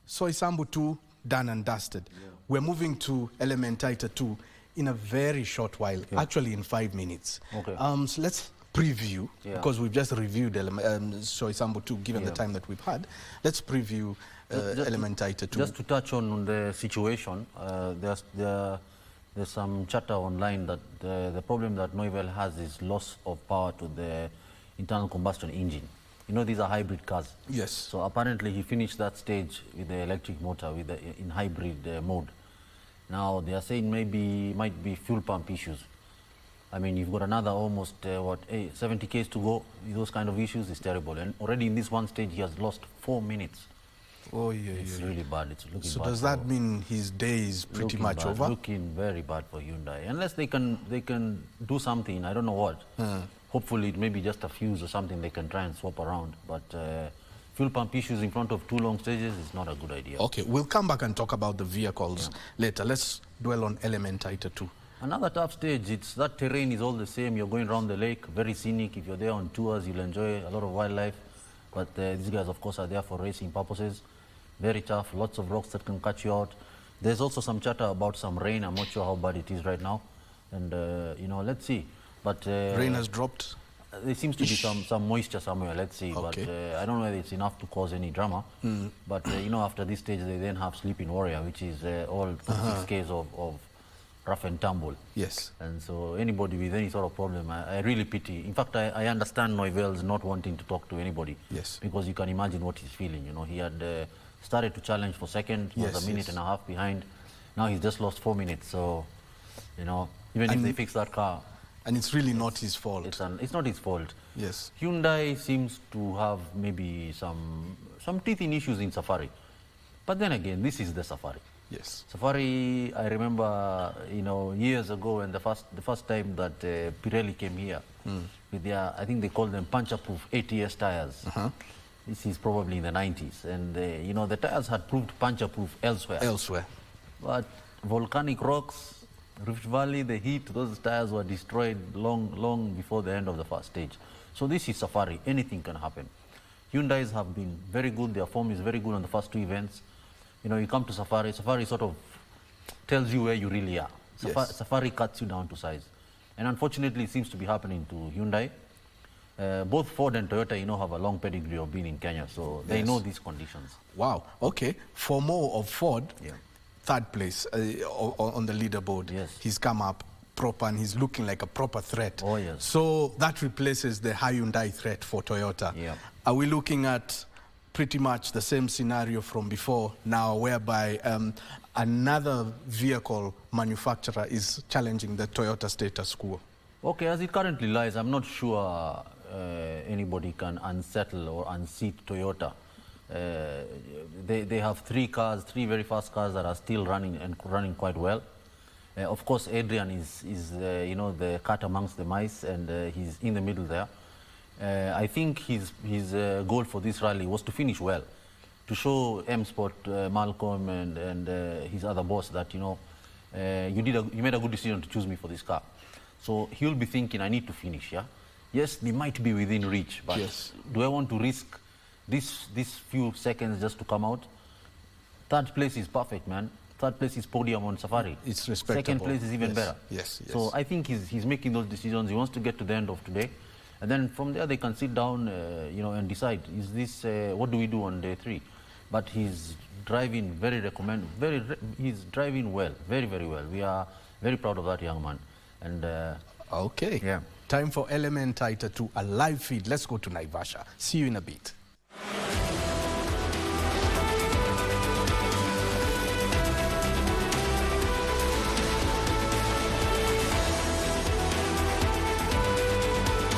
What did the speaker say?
Soisambu 2 done and dusted. Yeah. We're moving to Elementaita 2 in a very short while, actually in 5 minutes. Okay. So let's preview, because we've just reviewed Soisambu 2, given the time that we've had. Let's preview Elementaita 2. Just to touch on the situation, there's some chatter online that the problem that Noivelle has is loss of power to the internal combustion engine. You know, these are hybrid cars. Yes. So apparently he finished that stage with the electric motor in hybrid mode. Now they are saying might be fuel pump issues. I mean, you've got another almost 70 k's to go. Those kind of issues is terrible. And already in this one stage he has lost 4 minutes. Oh yeah, it's really bad. It's looking bad. So does that mean his day is pretty much over? Looking very bad for Hyundai. Unless they can do something, I don't know what. Hopefully it may be just a fuse or something they can try and swap around. But fuel pump issues in front of 2 long stages is not a good idea. Okay, we'll come back and talk about the vehicles later. Let's dwell on Elementaita 2. Another tough stage. That terrain is all the same. You're going around the lake, very scenic. If you're there on tours, you'll enjoy a lot of wildlife. But these guys, of course, are there for racing purposes. Very tough, lots of rocks that can catch you out. There's also some chatter about some rain. I'm not sure how bad it is right now. And, you know, let's see. But rain has dropped? There seems to be some moisture somewhere, let's see. Okay. But I don't know whether it's enough to cause any drama. But, you know, after this stage, they then have Sleeping Warrior, which is all 6 Ks of rough and tumble. Yes. And so anybody with any sort of problem, I really pity. In fact, I understand Noivelle's not wanting to talk to anybody. Yes. Because you can imagine what he's feeling. You know, he had started to challenge for second, was a minute and a half behind. Now he's just lost 4 minutes. So, you know, even if they fix that car. And it's really not his fault. It's not his fault. Yes. Hyundai seems to have maybe some teething issues in Safari. But then again, this is the Safari. Yes. Safari, I remember, you know, years ago when the first time that Pirelli came here with their, I think they called them puncher-proof ATS tires. This is probably in the 90s. And, you know, the tires had proved puncher-proof elsewhere. But volcanic rocks, Rift Valley, the heat, those tires were destroyed long before the end of the first stage. So this is Safari. Anything can happen. Hyundais have been very good. Their form is very good on the first 2 events. You know, you come to Safari sort of tells you where you really are. Safari cuts you down to size. And unfortunately, it seems to be happening to Hyundai. Both Ford and Toyota, you know, have a long pedigree of being in Kenya, so they know these conditions. Wow, okay. For more of Ford, 3rd place on the leaderboard. Yes. He's come up proper and he's looking like a proper threat. Oh, yes. So that replaces the Hyundai threat for Toyota. Yeah. Are we looking at pretty much the same scenario from before now, whereby another vehicle manufacturer is challenging the Toyota status quo? Okay, as it currently lies, I'm not sure anybody can unsettle or unseat Toyota. They have 3 very fast cars that are still running quite well. Of course, Adrian is you know, the cat amongst the mice, and he's in the middle there. I think his goal for this rally was to finish well, to show M-Sport, Malcolm and his other boss that, you know, you made a good decision to choose me for this car. So he'll be thinking, I need to finish, yeah? Yes, they might be within reach, but do I want to risk these few seconds just to come out? 3rd place is perfect, man. 3rd place is podium on Safari. It's respectable. 2nd place is even better. Yes. So I think he's making those decisions. He wants to get to the end of today. And then from there they can sit down, you know, and decide, is this, what do we do on day 3? But he's driving he's driving well, very well. We are very proud of that young man. And okay. Time for Elementaita 2, a live feed. Let's go to Naivasha. See you in a bit.